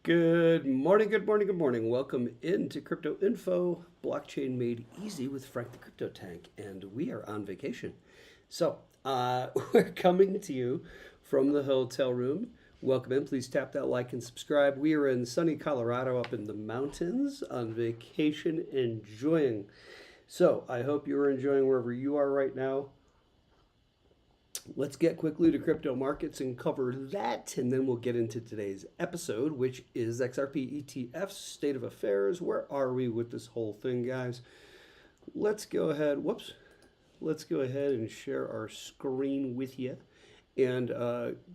Good morning, good morning, good morning. Welcome into Crypto Info, Blockchain Made Easy with Frank the Crypto Tank, and we are on vacation. So, we're coming to you from the hotel room. Welcome in. Please tap that like and subscribe. We are in sunny Colorado up in the mountains on vacation, enjoying. So, I hope you are enjoying wherever you are right now. Let's get quickly to crypto markets and cover that, and then we'll get into today's episode, which is XRP ETF's state of affairs. Where are we with this whole thing, guys? Let's go ahead. Whoops. Let's go ahead and share our screen with you. And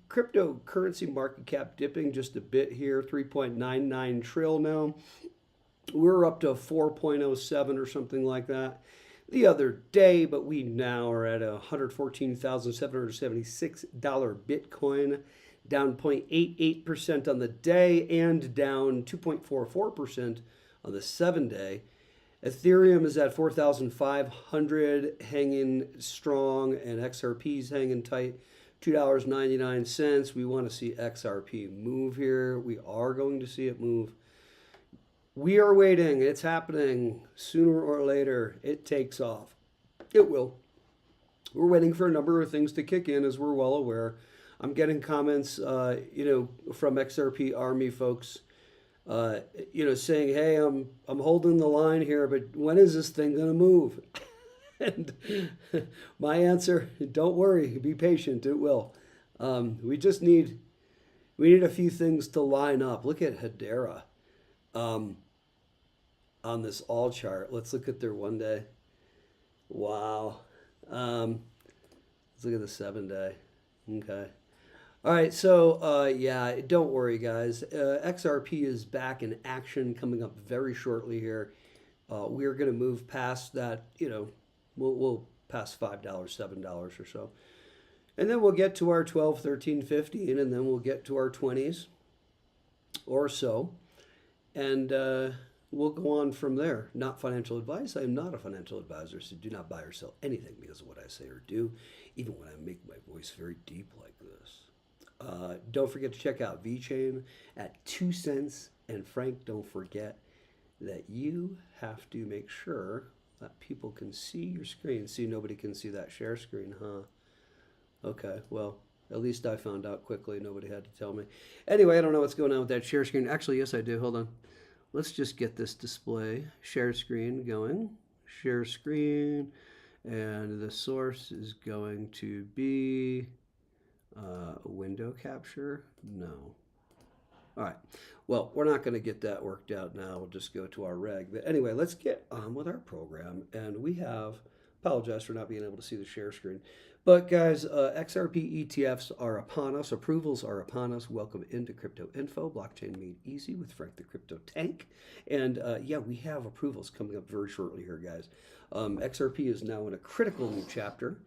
cryptocurrency market cap dipping just a bit here, 3.99 trill now. We're up to 4.07 or something like that the other day, but we now are at $114,776 Bitcoin, down 0.88% on the day and down 2.44% on the 7-day. Ethereum is at 4,500, hanging strong, and XRP's hanging tight, $2.99. We want to see XRP move here. We are going to see it move. We are waiting. It's happening. Sooner or later, it takes off. It will. We're waiting for a number of things to kick in, as we're well aware. I'm getting comments, from XRP Army folks, saying, "Hey, I'm holding the line here, but when is this thing going to move?" And my answer: don't worry, be patient. It will. We need a few things to line up. Look at Hedera. On this all chart. Let's look at their 1 day. Wow. Let's look at the 7 day. Okay. All right. So, don't worry, guys. XRP is back in action coming up very shortly here. We're going to move past that, we'll pass $5, $7 or so. And then we'll get to our 12, 13, 15, and then we'll get to our 20s or so. And we'll go on from there. Not financial advice. I am not a financial advisor, so do not buy or sell anything because of what I say or do, even when I make my voice very deep like this. Don't forget to check out VeChain at 2 cents. And Frank, don't forget that you have to make sure that people can see your screen. See, nobody can see that share screen, huh? Okay, well, at least I found out quickly. Nobody had to tell me. Anyway, I don't know what's going on with that share screen. Actually, yes, I do. Hold on. Let's just get this display share screen going. Share screen. And the source is going to be window capture. No. All right. Well, we're not going to get that worked out now. We'll just go to our reg. But anyway, let's get on with our program. And we have, apologize for not being able to see the share screen. But guys, XRP ETFs are upon us. Approvals are upon us. Welcome into Crypto Info, Blockchain Made Easy with Frank the Crypto Tank. And we have approvals coming up very shortly here, guys. XRP is now in a critical new chapter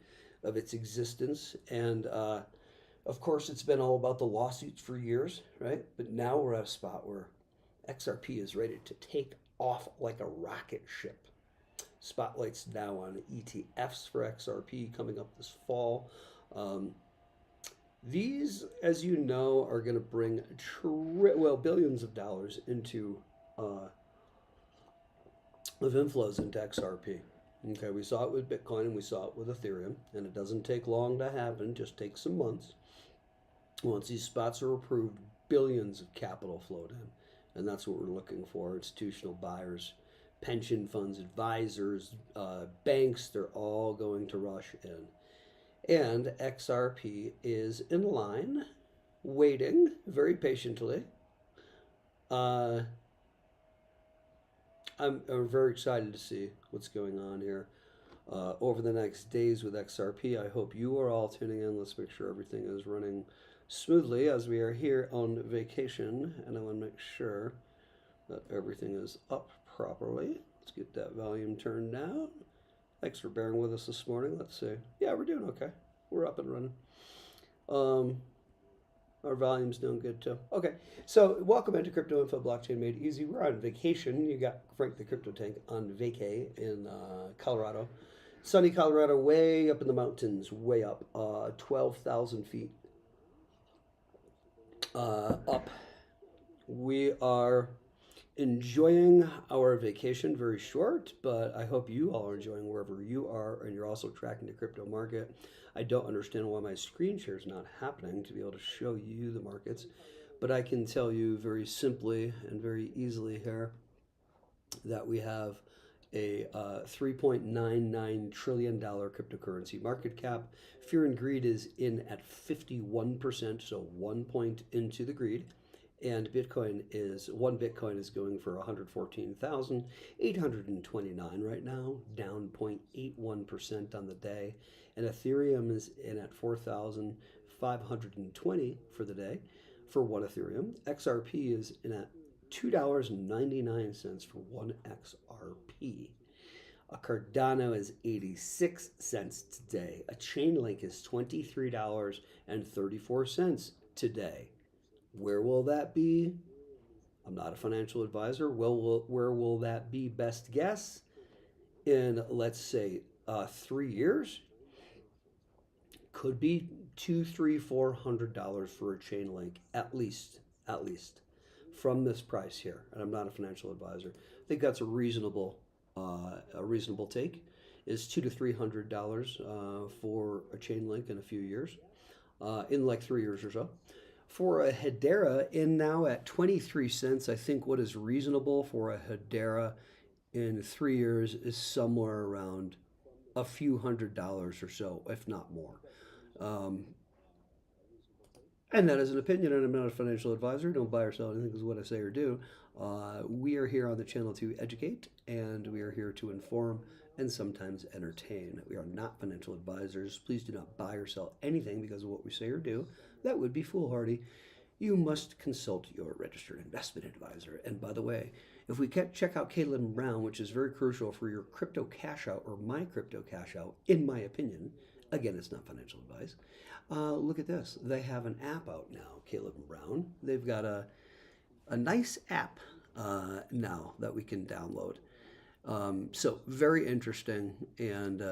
of its existence. And of course, it's been all about the lawsuits for years, right? But now we're at a spot where XRP is ready to take off like a rocket ship. Spotlight's now on ETFs for XRP coming up this fall. These, as you know, are going to bring billions of dollars into of inflows into XRP. Okay, we saw it with Bitcoin and we saw it with Ethereum, and it doesn't take long to happen, just takes some months. Once these spots are approved, billions of capital flowed in, and that's what we're looking for. Institutional buyers, pension funds, advisors, banks, they're all going to rush in. And XRP is in line, waiting very patiently. I'm very excited to see what's going on here over the next days with XRP. I hope you are all tuning in. Let's make sure everything is running smoothly as we are here on vacation. And I want to make sure that everything is up properly. Let's get that volume turned down. Thanks for bearing with us this morning. Let's see. Yeah, we're doing okay. We're up and running. Our volume's doing good too. Okay, so welcome into Crypto Info, Blockchain Made Easy. We're on vacation. You got Frank the Crypto Tank on vacay in Colorado. Sunny Colorado, way up in the mountains, way up, 12,000 feet up We are enjoying our vacation, very short, but I hope you all are enjoying wherever you are and you're also tracking the crypto market. I don't understand why my screen share is not happening to be able to show you the markets, but I can tell you very simply and very easily here that we have a $3.99 trillion cryptocurrency market cap. Fear and greed is in at 51%, so 1 point into the greed. And one Bitcoin is going for 114,829 right now, down 0.81% on the day. And Ethereum is in at 4,520 for the day for one Ethereum. XRP is in at $2.99 for one XRP. A Cardano is 86 cents today. A Chainlink is $23.34 today. Where will that be? I'm not a financial advisor. Where will that be? Best guess in, let's say, 3 years. Could be $200, $300, $400 for a Chainlink at least, from this price here. And I'm not a financial advisor. I think that's a reasonable take. Is $200 to $300 for a Chainlink in a few years, in like 3 years or so. For a Hedera, in now at 23 cents, I think what is reasonable for a Hedera in 3 years is somewhere around a few $100s or so, if not more. And that is an opinion, and I'm not a financial advisor. Don't buy or sell anything because what I say or do. We are here on the channel to educate, and we are here to inform and sometimes entertain. We are not financial advisors. Please do not buy or sell anything because of what we say or do. That would be foolhardy. You must consult your registered investment advisor. And by the way, if we check out Caitlin Brown, which is very crucial for your crypto cash out or my crypto cash out, in my opinion, again, it's not financial advice. Look at this. They have an app out now, Caleb and Brown. They've got a nice app now that we can download. So very interesting, and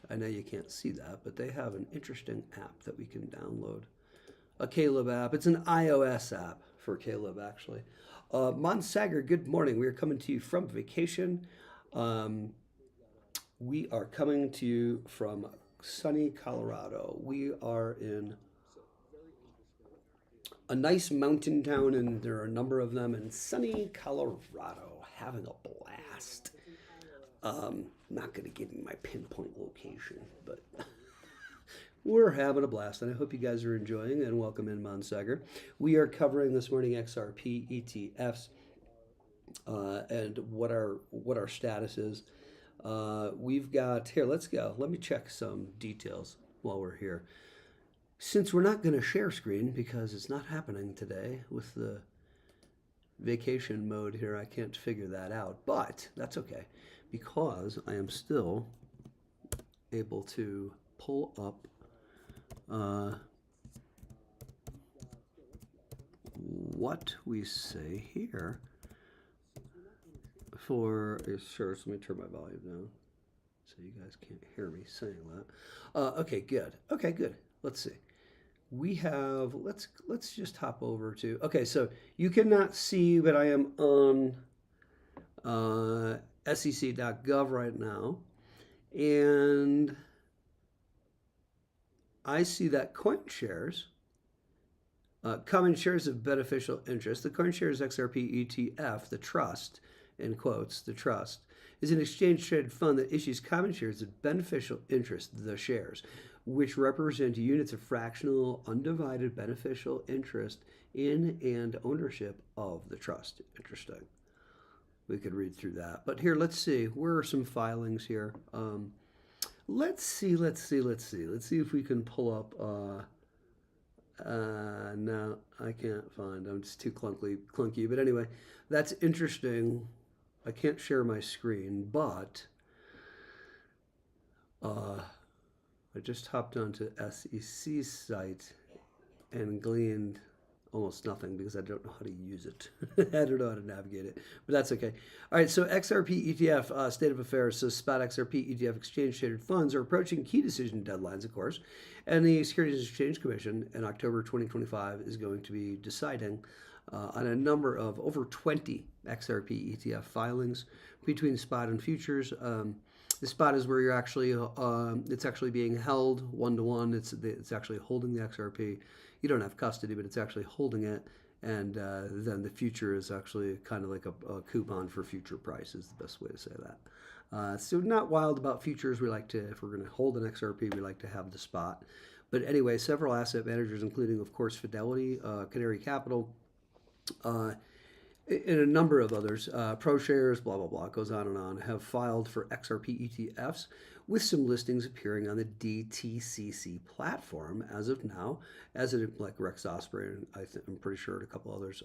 I know you can't see that, but they have an interesting app that we can download. A Caleb app. It's an iOS app for Caleb, actually. Monsager, good morning. We are coming to you from vacation. We are coming to you from sunny Colorado. We are in a nice mountain town, and there are a number of them in sunny Colorado, having a blast. Not going to give you my pinpoint location, but we're having a blast, and I hope you guys are enjoying, and welcome in, Monsager. We are covering this morning XRP ETFs and what our status is. We've got, here, let's go. Let me check some details while we're here. Since we're not going to share screen because it's not happening today with the vacation mode here, I can't figure that out, but that's okay because I am still able to pull up what we say here for, sure, so let me turn my volume down so you guys can't hear me saying that. Okay, good. Okay, good. Let's see. We have, let's just hop over to, okay, so you cannot see, but I am on sec.gov right now, and I see that CoinShares, common shares of beneficial interest, the CoinShares XRP ETF, the trust, in quotes, the trust, is an exchange-traded fund that issues common shares of beneficial interest, the shares, which represent units of fractional, undivided beneficial interest in and ownership of the trust. Interesting. We could read through that. But here, let's see. Where are some filings here? Let's see if we can pull up. No, I can't find. I'm just too clunky. But anyway, that's interesting. I can't share my screen, but I just hopped onto SEC's site and gleaned almost nothing because I don't know how to use it. I don't know how to navigate it, but that's okay. All right, so XRP ETF state of affairs. So spot XRP ETF exchange traded funds are approaching key decision deadlines, of course, and the Securities and Exchange Commission in October 2025 is going to be deciding on a number of over 20 XRP ETF filings between spot and futures. The spot is where you're actually, it's actually being held one-to-one. It's actually holding the XRP. You don't have custody, but it's actually holding it. And then the future is actually kind of like a coupon for future price is the best way to say that. So not wild about futures. We like to, if we're going to hold an XRP, we like to have the spot. But anyway, several asset managers, including, of course, Fidelity, Canary Capital, and a number of others, ProShares, blah, blah, blah, goes on, have filed for XRP ETFs with some listings appearing on the DTCC platform as of now, as it, like Rex Osprey, and I'm pretty sure a couple others,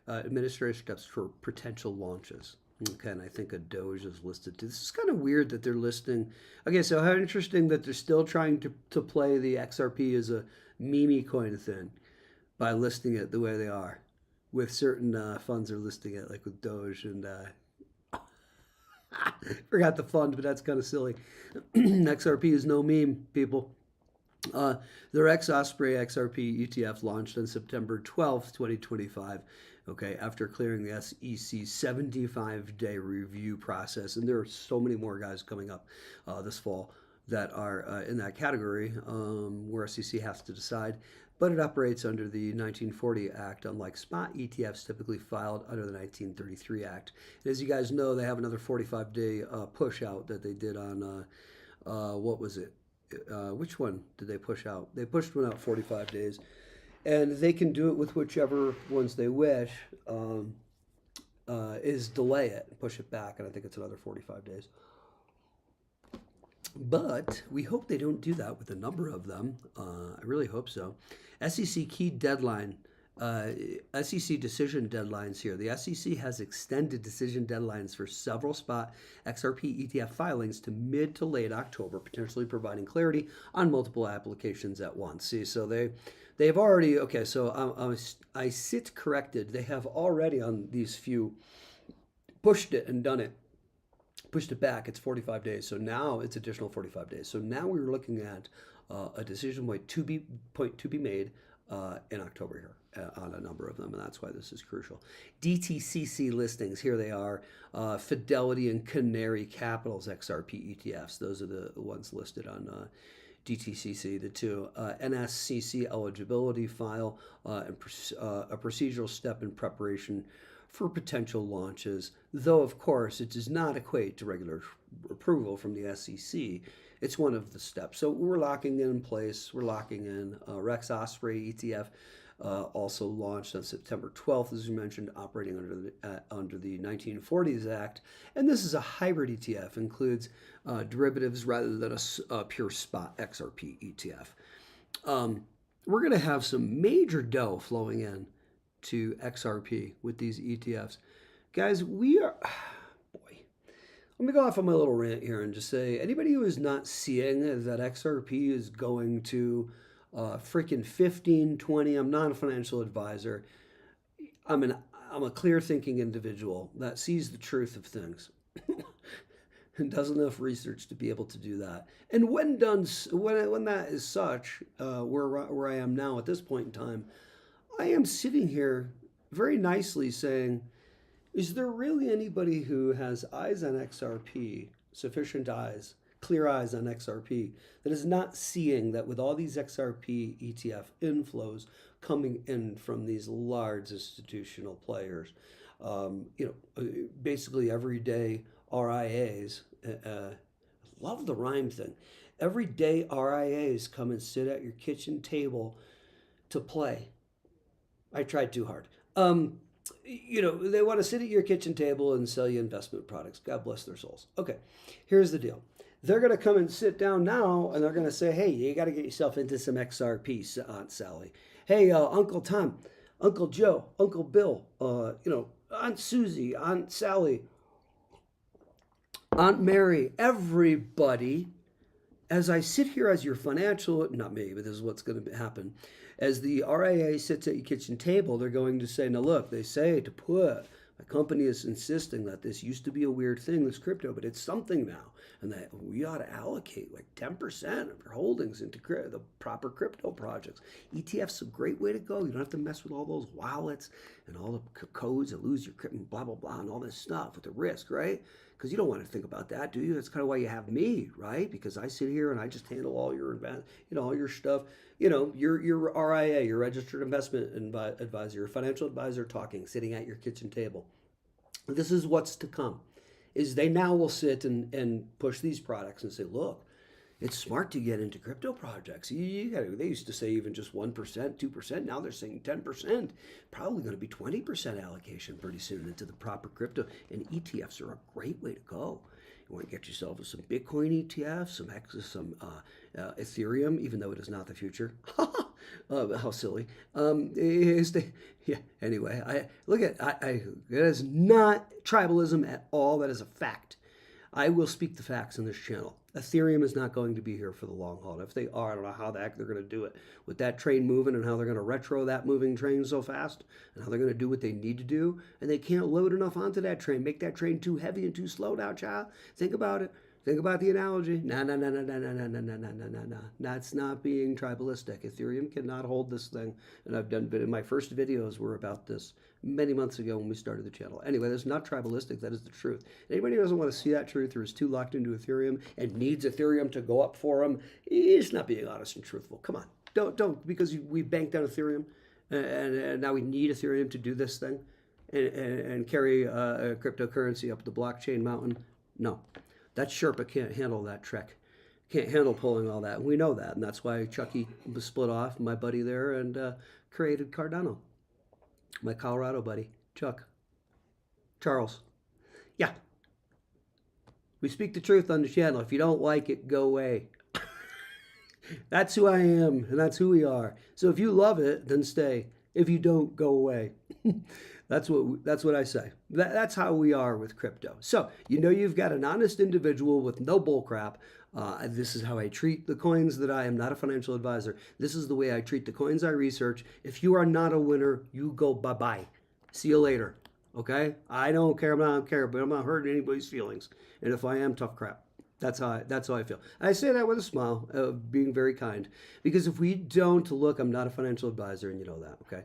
administrative steps for potential launches. Okay, and I think a Doge is listed too. This is kind of weird that they're listing. Okay, so how interesting that they're still trying to play the XRP as a meme coin thing by listing it the way they are. With certain funds are listing it, like with Doge and forgot the fund, but that's kind of silly. XRP is no meme, people. Their X Osprey XRP ETF launched on September 12th, 2025. Okay, after clearing the SEC 75-day review process, and there are so many more guys coming up this fall that are in that category where SEC has to decide. But it operates under the 1940 Act, unlike spot ETFs typically filed under the 1933 Act. And as you guys know, they have another 45-day push out that they did on, what was it? Which one did they push out? They pushed one out 45 days. And they can do it with whichever ones they wish, is delay it, push it back, and I think it's another 45 days. But we hope they don't do that with a number of them. I really hope so. SEC key deadline, SEC decision deadlines here. The SEC has extended decision deadlines for several spot XRP ETF filings to mid to late October, potentially providing clarity on multiple applications at once. See, so they've already, okay, so I sit corrected. They have already on these few pushed it and done it. Pushed it back, it's 45 days. So now it's additional 45 days. So now we're looking at a decision point to be made in October here on a number of them, and that's why this is crucial. DTCC listings, here they are. Fidelity and Canary Capital's XRP ETFs. Those are the ones listed on DTCC, the two. NSCC eligibility file, and a procedural step in preparation for potential launches, though of course it does not equate to regular approval from the SEC. It's one of the steps. So we're locking in place. We're locking in Rex Osprey ETF, also launched on September 12th, as you mentioned, operating under the 1940s Act. And this is a hybrid ETF, includes derivatives rather than a pure spot XRP ETF. We're going to have some major dough flowing in to XRP with these ETFs. Guys, we are, boy, let me go off on my little rant here and just say, anybody who is not seeing that XRP is going to freaking 15, 20, I'm not a financial advisor. I'm a clear thinking individual that sees the truth of things and does enough research to be able to do that. And when done, when that is such, where I am now at this point in time, I am sitting here very nicely saying, is there really anybody who has eyes on XRP, sufficient eyes, clear eyes on XRP, that is not seeing that with all these XRP ETF inflows coming in from these large institutional players, basically everyday RIAs, love the rhyme thing, everyday RIAs come and sit at your kitchen table to play. I tried too hard. They want to sit at your kitchen table and sell you investment products. God bless their souls. Okay, here's the deal. They're going to come and sit down now, and they're going to say, hey, you got to get yourself into some XRP, Aunt Sally. Hey, Uncle Tom, Uncle Joe, Uncle Bill, Aunt Susie, Aunt Sally, Aunt Mary, everybody. As I sit here as your financial, not me, but this is what's going to happen. As the RIA sits at your kitchen table, they're going to say, now look, they say to put A company is insisting that this used to be a weird thing, this crypto, but it's something now, and that we ought to allocate like 10% of your holdings into the proper crypto projects. ETF's a great way to go. You don't have to mess with all those wallets and all the codes that lose your crypto, blah, blah, blah, and all this stuff with the risk, right? Because you don't want to think about that, do you? That's kind of why you have me, right? Because I sit here and I just handle all your, all your stuff. Your RIA, your registered investment advisor, your financial advisor talking, sitting at your kitchen table. This is what's to come. Is they now will sit and push these products and say, look, it's smart to get into crypto projects. They used to say even just 1%, 2%. Now they're saying 10%. Probably going to be 20% allocation pretty soon into the proper crypto. And ETFs are a great way to go. You want to get yourself some Bitcoin ETF, some Ethereum, even though it is not the future. How silly. Anyway, it is not tribalism at all. That is a fact. I will speak the facts on this channel. Ethereum is not going to be here for the long haul. If they are, I don't know how the heck they're going to do it with that train moving and how they're going to retro that moving train so fast and how they're going to do what they need to do. And they can't load enough onto that train, make that train too heavy and too slow now, child. Think about it. Think about the analogy. No. That's not being tribalistic. Ethereum cannot hold this thing. And I've done, my first videos were about this many months ago when we started the channel. Anyway, that's not tribalistic. That is the truth. Anybody who doesn't want to see that truth or is too locked into Ethereum and needs Ethereum to go up for them, is not being honest and truthful. Come on. Don't because we banked on Ethereum and now we need Ethereum to do this thing and carry a cryptocurrency up the blockchain mountain. No. That Sherpa can't handle that trek. Can't handle pulling all that. We know that. And that's why Chucky split off, my buddy there, and created Cardano. My Colorado buddy, Chuck. Charles. Yeah. We speak the truth on the channel. If you don't like it, go away. That's who I am, and that's who we are. So if you love it, then stay. If you don't, go away. That's what I say. That's how we are with crypto. So you've got an honest individual with no bull crap. This is how I treat the coins that I am not a financial advisor. This is the way I treat the coins I research. If you are not a winner, you go bye-bye. See you later. Okay? I don't care. But I'm not hurting anybody's feelings. And if I am, tough crap. That's how I feel. I say that with a smile, being very kind. Because if we don't look, I'm not a financial advisor, and you know that, okay?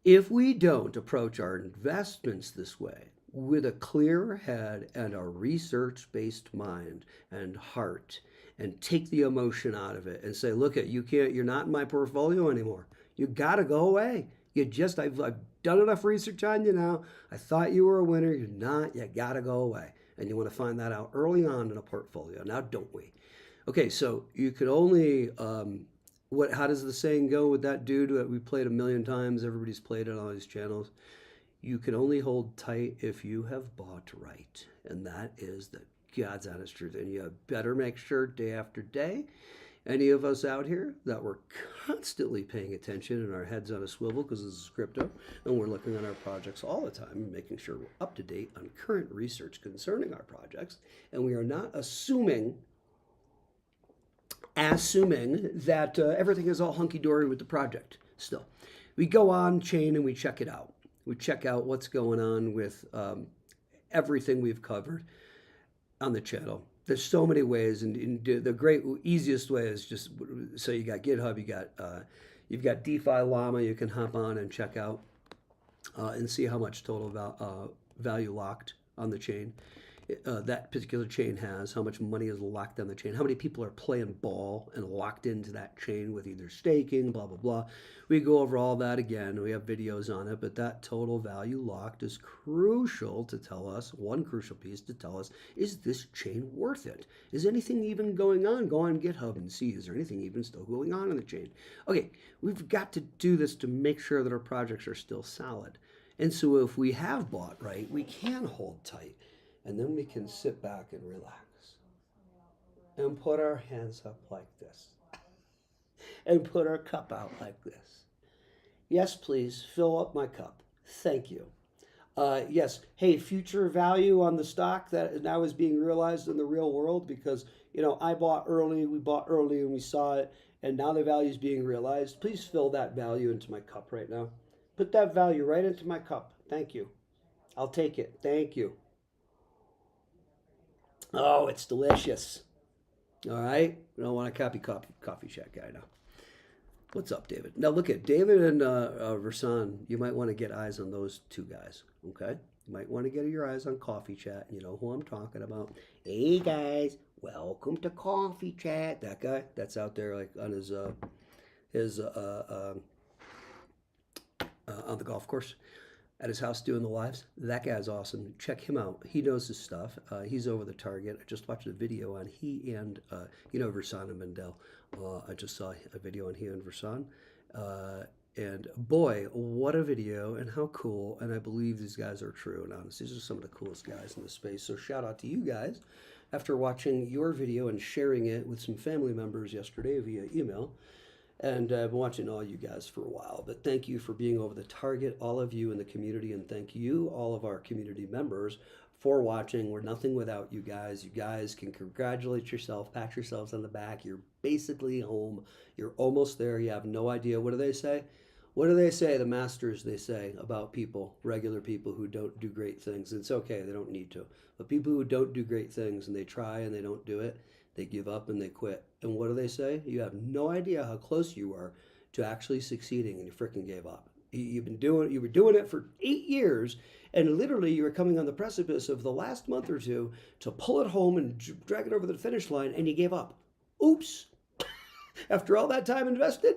If we don't approach our investments this way, with a clear head and a research-based mind and heart, and take the emotion out of it and say, look, you're not in my portfolio anymore. You got to go away. I've done enough research on you now. I thought you were a winner. You're not. You got to go away. And you want to find that out early on in a portfolio. Now, don't we? Okay, so you could only... how does the saying go with that dude that we played 1,000,000 times? Everybody's played it on all these channels. You can only hold tight if you have bought right. And that is the God's honest truth. And you better make sure day after day, any of us out here that we're constantly paying attention and our heads on a swivel because this is crypto, and we're looking at our projects all the time and making sure we're up to date on current research concerning our projects. And we are not assuming that everything is all hunky-dory with the project still. We go on chain and we check it out. We check out what's going on with everything we've covered on the channel. There's so many ways, and the easiest way is just, so you got GitHub, you've got DeFi Llama you can hop on and check out and see how much total value locked on the chain. That particular chain has, how much money is locked on the chain, how many people are playing ball and locked into that chain with either staking, blah, blah, blah. We go over all that again. We have videos on it, but that total value locked is crucial to tell us, one crucial piece to tell us, is this chain worth it? Is anything even going on? Go on GitHub and see, is there anything even still going on in the chain? Okay, we've got to do this to make sure that our projects are still solid. And so if we have bought right, we can hold tight. And then we can sit back and relax and put our hands up like this and put our cup out like this. Yes, please, fill up my cup. Thank you. Yes, hey, future value on the stock that now is being realized in the real world because, I bought early, we bought early and we saw it, and now the value is being realized. Please fill that value into my cup right now. Put that value right into my cup. Thank you. I'll take it. Thank you. Oh, it's delicious. All right. I don't want to copy coffee chat guy now. What's up, David? Now look at David and Versan. You might want to get eyes on those two guys. Okay. You might want to get your eyes on coffee chat. You know who I'm talking about. Hey guys, welcome to coffee chat. That guy that's out there like on his on the golf course at his house doing the lives. That guy's awesome. Check him out. He knows his stuff. He's over the target. I just watched a video on he and, Versan and Mendel. I just saw a video on he and Versan. And boy, what a video and how cool. And I believe these guys are true and honest. These are some of the coolest guys in the space. So shout out to you guys after watching your video and sharing it with some family members yesterday via email. And I've been watching all you guys for a while, but thank you for being over the target, all of you in the community, and thank you, all of our community members, for watching. We're nothing without you guys. You guys can congratulate yourself, pat yourselves on the back. You're basically home. You're almost there. You have no idea. What do they say? What do they say, the masters, they say about people, regular people who don't do great things? It's okay, they don't need to. But people who don't do great things and they try and they don't do it, they give up and they quit. And what do they say? You have no idea how close you are to actually succeeding and you freaking gave up. You were doing it for 8 years, and literally you were coming on the precipice of the last month or two to pull it home and drag it over the finish line, and you gave up. Oops. After all that time invested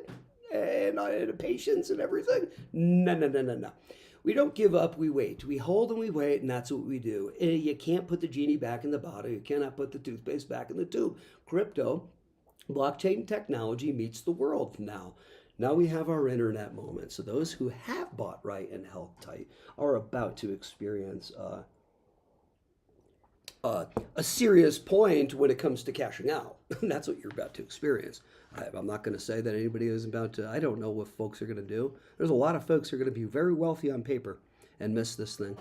and patience and everything? No. We don't give up, we wait. We hold and we wait, and that's what we do. You can't put the genie back in the bottle. You cannot put the toothpaste back in the tube. Crypto, blockchain technology meets the world now. Now we have our internet moment. So those who have bought right and held tight are about to experience a serious point when it comes to cashing out. That's what you're about to experience. I'm not going to say that anybody is about to, I don't know what folks are going to do. There's a lot of folks who are going to be very wealthy on paper and miss this thing.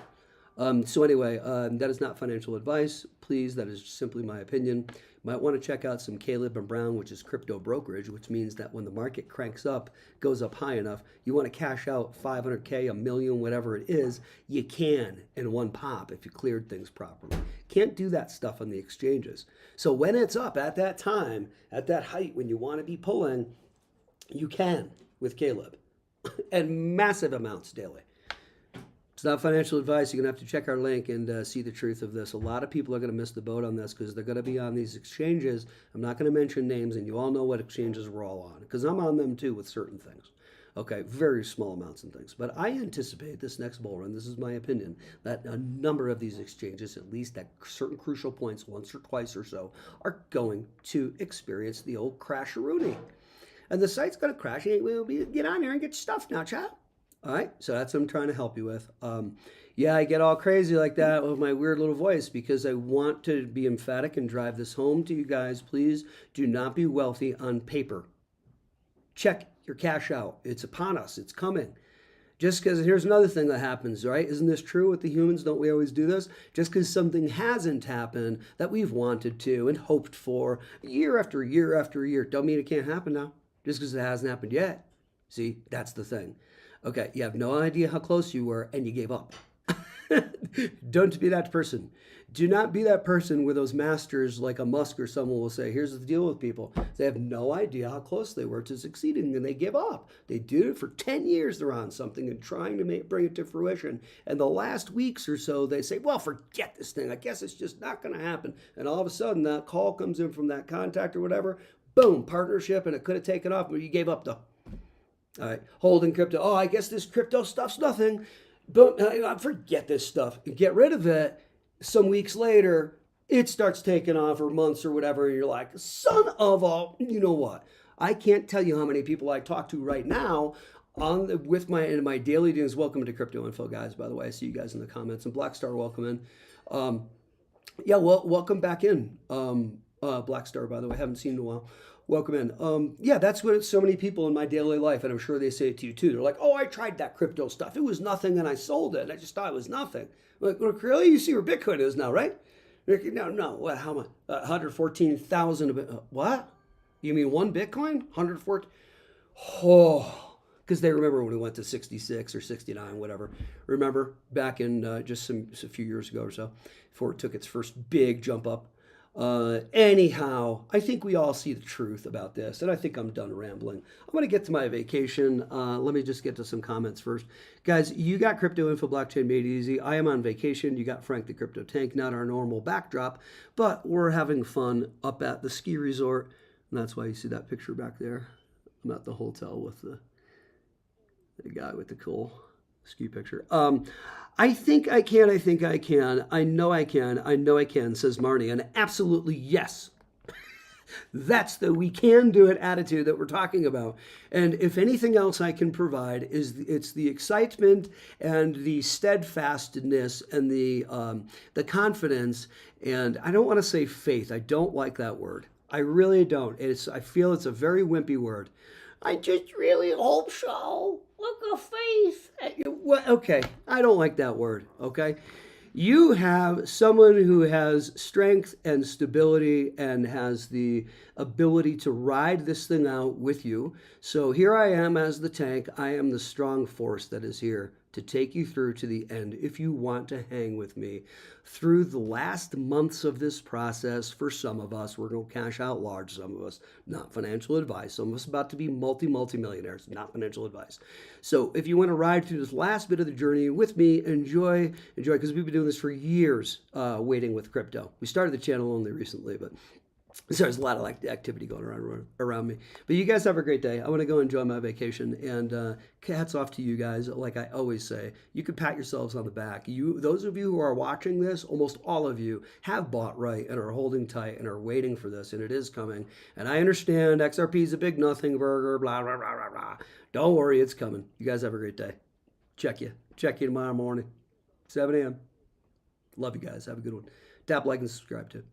So anyway, that is not financial advice. Please, that is simply my opinion. You might want to check out some Caleb and Brown, which is crypto brokerage, which means that when the market cranks up, goes up high enough, you want to cash out 500K, a million, whatever it is, you can in one pop if you cleared things properly. Can't do that stuff on the exchanges. So when it's up at that time, at that height, when you want to be pulling, you can with Caleb and massive amounts daily. It's not financial advice. You're going to have to check our link and see the truth of this. A lot of people are going to miss the boat on this because they're going to be on these exchanges. I'm not going to mention names, and you all know what exchanges we're all on because I'm on them too with certain things. Okay, very small amounts and things. But I anticipate this next bull run, this is my opinion, that a number of these exchanges, at least at certain crucial points, once or twice or so, are going to experience the old crash-a-rooney. And the site's going to crash. Get on there and get your stuff now, child. All right, so that's what I'm trying to help you with. Yeah, I get all crazy like that with my weird little voice because I want to be emphatic and drive this home to you guys. Please do not be wealthy on paper. Check your cash out. It's upon us. It's coming. Just because, here's another thing that happens, right? Isn't this true with the humans? Don't we always do this? Just because something hasn't happened that we've wanted to and hoped for year after year after year, don't mean it can't happen now. Just because it hasn't happened yet. See, that's the thing. Okay, you have no idea how close you were and you gave up. Don't be that person. Do not be that person where those masters like a Musk or someone will say, here's the deal with people. They have no idea how close they were to succeeding and they give up. They did it for 10 years. They're on something and trying to bring it to fruition. And the last weeks or so, they say, well, forget this thing. I guess it's just not going to happen. And all of a sudden, that call comes in from that contact or whatever. Boom, partnership, and it could have taken off, but you gave up though. All right, holding crypto. Oh, I guess this crypto stuff's nothing. But forget this stuff. Get rid of it. Some weeks later, it starts taking off, or months or whatever, and you're like, son of a, you know what? I can't tell you how many people I talk to right now in my daily dealings. Welcome to Crypto Info, guys, by the way. I see you guys in the comments. And Blackstar, welcome in. Yeah, well, welcome back in. Blackstar, by the way, haven't seen in a while. Welcome in. Yeah, that's what so many people in my daily life, and I'm sure they say it to you too. They're like, oh, I tried that crypto stuff. It was nothing, and I sold it. I just thought it was nothing. Like, look, really? You see where Bitcoin is now, right? No. What? How much? 114,000. What? You mean one Bitcoin? 114? Oh, because they remember when we went to 66 or 69, whatever. Remember back in just a few years ago or so, before it took its first big jump up. Anyhow, I think we all see the truth about this, and I think I'm done rambling. I'm going to get to my vacation. Let me just get to some comments first. Guys, you got Crypto Info Blockchain Made Easy. I am on vacation. You got Frank the Crypto Tank, not our normal backdrop, but we're having fun up at the ski resort, and that's why you see that picture back there. I'm at the hotel with the guy with the cool ski picture. I think I can. I think I can. I know I can. I know I can, says Marnie. And absolutely yes. That's the we can do it attitude that we're talking about. And if anything else I can provide it's the excitement and the steadfastness and the confidence. And I don't want to say faith. I don't like that word. I really don't. I feel it's a very wimpy word. I just really hope so. Look at faith. Okay, I don't like that word, okay? You have someone who has strength and stability and has the ability to ride this thing out with you. So here I am as the tank. I am the strong force that is here to take you through to the end if you want to hang with me through the last months of this process. For some of us, we're going to cash out large. Some of us, not financial advice. Some of us about to be multi-millionaires, not financial advice. So if you want to ride through this last bit of the journey with me, enjoy, because we've been doing this for years, waiting with crypto. We started the channel only recently, but so there's a lot of activity going around me. But you guys have a great day. I want to go enjoy my vacation, and hats off to you guys. Like I always say, you can pat yourselves on the back. Those of you who are watching this, almost all of you have bought right and are holding tight and are waiting for this, and it is coming. And I understand XRP is a big nothing burger, blah, blah, blah, blah, blah. Don't worry, it's coming. You guys have a great day. Check you tomorrow morning, 7 a.m. Love you guys. Have a good one. Tap like and subscribe too.